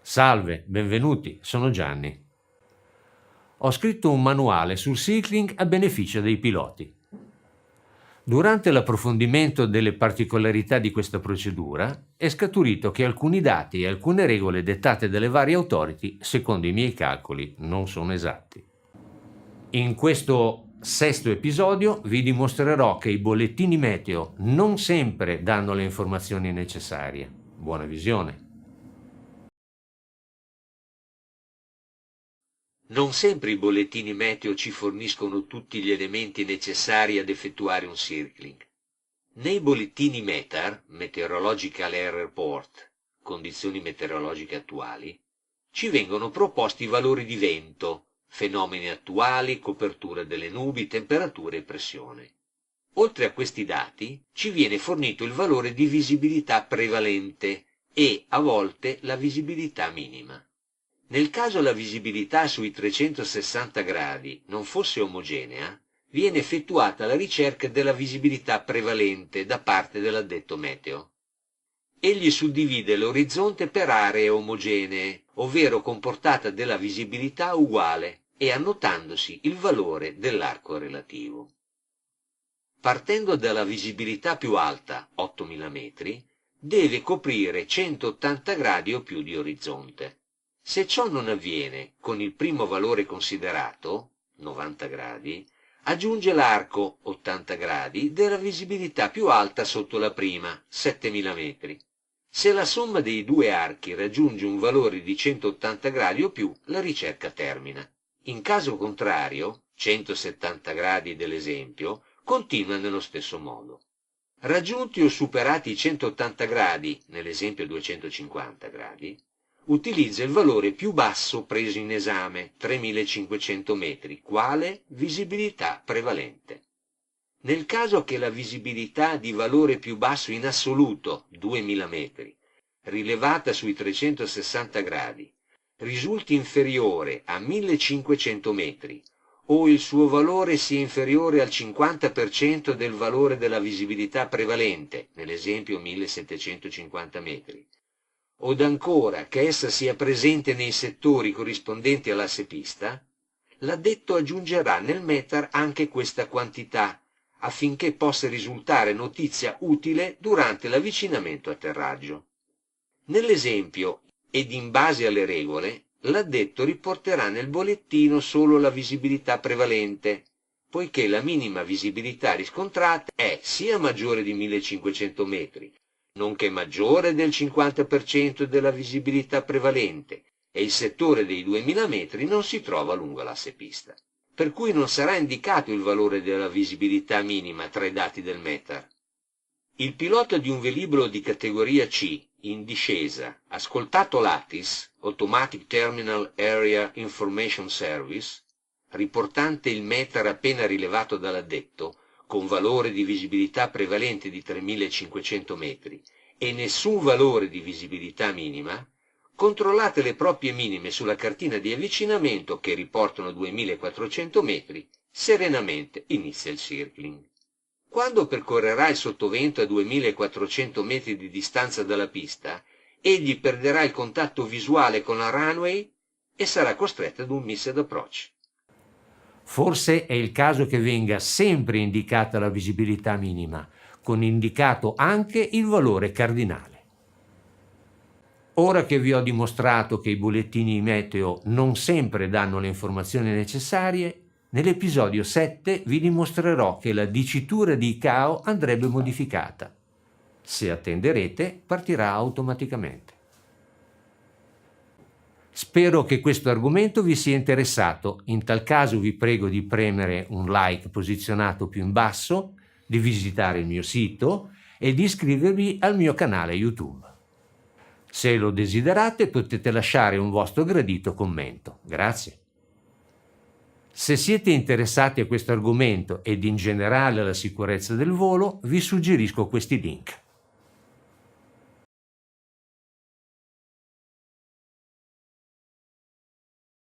Salve, benvenuti, sono Gianni. Ho scritto un manuale sul cycling a beneficio dei piloti. Durante l'approfondimento delle particolarità di questa procedura è scaturito che alcuni dati e alcune regole dettate dalle varie authority, secondo i miei calcoli, non sono esatti. In questo sesto episodio vi dimostrerò che i bollettini meteo non sempre danno le informazioni necessarie. Buona visione! Non sempre i bollettini meteo ci forniscono tutti gli elementi necessari ad effettuare un circling. Nei bollettini METAR, Meteorological Air Report, condizioni meteorologiche attuali, ci vengono proposti i valori di vento, fenomeni attuali, copertura delle nubi, temperatura e pressione. Oltre a questi dati, ci viene fornito il valore di visibilità prevalente e, a volte, la visibilità minima. Nel caso la visibilità sui 360 gradi non fosse omogenea, viene effettuata la ricerca della visibilità prevalente da parte dell'addetto meteo. Egli suddivide l'orizzonte per aree omogenee, ovvero con portata della visibilità uguale, e annotandosi il valore dell'arco relativo. Partendo dalla visibilità più alta, 8000 metri, deve coprire 180 gradi o più di orizzonte. Se ciò non avviene con il primo valore considerato, 90 gradi, aggiunge l'arco, 80 gradi, della visibilità più alta sotto la prima, 7000 metri. Se la somma dei due archi raggiunge un valore di 180 gradi o più, la ricerca termina. In caso contrario, 170 gradi dell'esempio, continua nello stesso modo. Raggiunti o superati i 180 gradi, nell'esempio 250 gradi, utilizza il valore più basso preso in esame, 3500 metri, quale visibilità prevalente. Nel caso che la visibilità di valore più basso in assoluto, 2000 metri, rilevata sui 360 gradi, risulti inferiore a 1500 metri o il suo valore sia inferiore al 50% del valore della visibilità prevalente, nell'esempio 1750 metri, od ancora che essa sia presente nei settori corrispondenti all'asse pista, l'addetto aggiungerà nel METAR anche questa quantità, affinché possa risultare notizia utile durante l'avvicinamento-atterraggio. Nell'esempio, ed in base alle regole, l'addetto riporterà nel bollettino solo la visibilità prevalente, poiché la minima visibilità riscontrata è sia maggiore di 1500 metri, nonché maggiore del 50% della visibilità prevalente, e il settore dei 2000 metri non si trova lungo l'asse pista, per cui non sarà indicato il valore della visibilità minima tra i dati del METAR. Il pilota di un velivolo di categoria C, in discesa, ascoltato l'ATIS, Automatic Terminal Area Information Service, riportante il METAR appena rilevato dall'addetto, con valore di visibilità prevalente di 3500 metri e nessun valore di visibilità minima, controllate le proprie minime sulla cartina di avvicinamento che riportano 2400 metri, serenamente inizia il circling. Quando percorrerà il sottovento a 2400 metri di distanza dalla pista, egli perderà il contatto visuale con la runway e sarà costretto ad un missed approach. Forse è il caso che venga sempre indicata la visibilità minima, con indicato anche il valore cardinale. Ora che vi ho dimostrato che i bollettini meteo non sempre danno le informazioni necessarie, nell'episodio 7 vi dimostrerò che la dicitura di ICAO andrebbe modificata. Se attenderete, partirà automaticamente. Spero che questo argomento vi sia interessato. In tal caso vi prego di premere un like posizionato più in basso, di visitare il mio sito e di iscrivervi al mio canale YouTube. Se lo desiderate potete lasciare un vostro gradito commento. Grazie. Se siete interessati a questo argomento ed in generale alla sicurezza del volo, vi suggerisco questi link.